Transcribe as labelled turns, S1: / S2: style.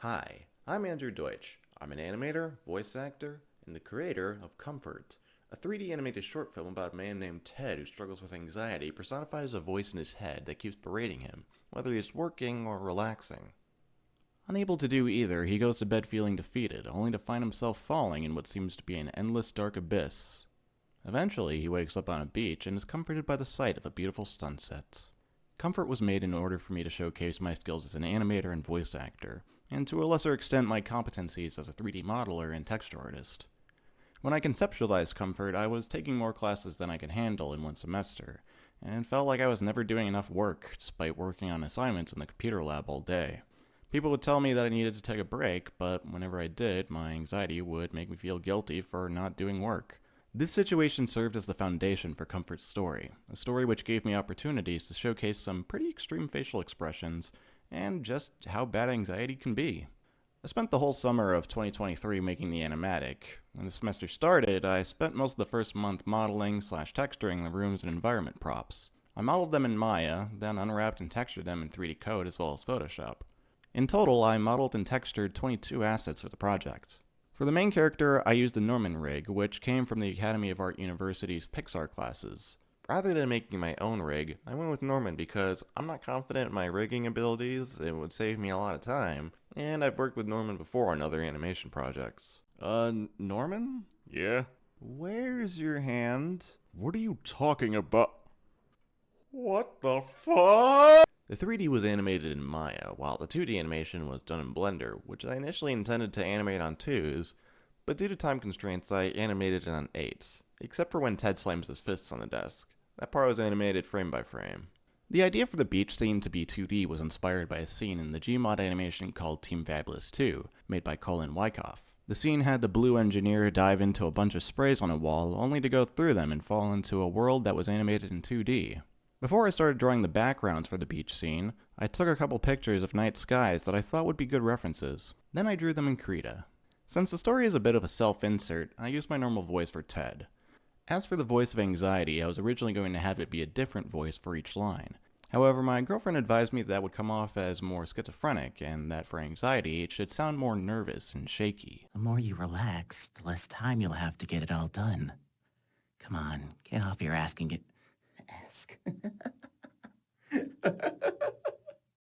S1: Hi, I'm Andrew Deutsch. I'm an animator, voice actor, and the creator of Comfort, a 3D animated short film about a man named Ted who struggles with anxiety, personified as a voice in his head that keeps berating him, whether he's working or relaxing. Unable to do either, he goes to bed feeling defeated, only to find himself falling in what seems to be an endless dark abyss. Eventually, he wakes up on a beach and is comforted by the sight of a beautiful sunset. Comfort was made in order for me to showcase my skills as an animator and voice actor, and to a lesser extent my competencies as a 3D modeler and texture artist. When I conceptualized Comfort, I was taking more classes than I could handle in one semester, and felt like I was never doing enough work, despite working on assignments in the computer lab all day. People would tell me that I needed to take a break, but whenever I did, my anxiety would make me feel guilty for not doing work. This situation served as the foundation for Comfort's story, a story which gave me opportunities to showcase some pretty extreme facial expressions and just how bad anxiety can be. I spent the whole summer of 2023 making the animatic. When the semester started, I spent most of the first month modeling/texturing the rooms and environment props. I modeled them in Maya, then unwrapped and textured them in 3D Code as well as Photoshop. In total, I modeled and textured 22 assets for the project. For the main character, I used the Norman rig, which came from the Academy of Art University's Pixar classes. Rather than making my own rig, I went with Norman because I'm not confident in my rigging abilities, it would save me a lot of time, and I've worked with Norman before on other animation projects. Norman?
S2: Yeah?
S1: Where's your hand?
S2: What are you talking about? What the fuck?
S1: The 3D was animated in Maya, while the 2D animation was done in Blender, which I initially intended to animate on 2s, but due to time constraints I animated it on 8s, except for when Ted slams his fists on the desk. That part was animated frame by frame. The idea for the beach scene to be 2D was inspired by a scene in the Gmod animation called Team Fabulous 2, made by Colin Wyckoff. The scene had the blue engineer dive into a bunch of sprays on a wall, only to go through them and fall into a world that was animated in 2D. Before I started drawing the backgrounds for the beach scene, I took a couple pictures of night skies that I thought would be good references. Then I drew them in Krita. Since the story is a bit of a self-insert, I used my normal voice for Ted. As for the voice of anxiety, I was originally going to have it be a different voice for each line. However, my girlfriend advised me that would come off as more schizophrenic, and that for anxiety, it should sound more nervous and shaky.
S3: The more you relax, the less time you'll have to get it all done. Come on, get off your ask and get... Ask.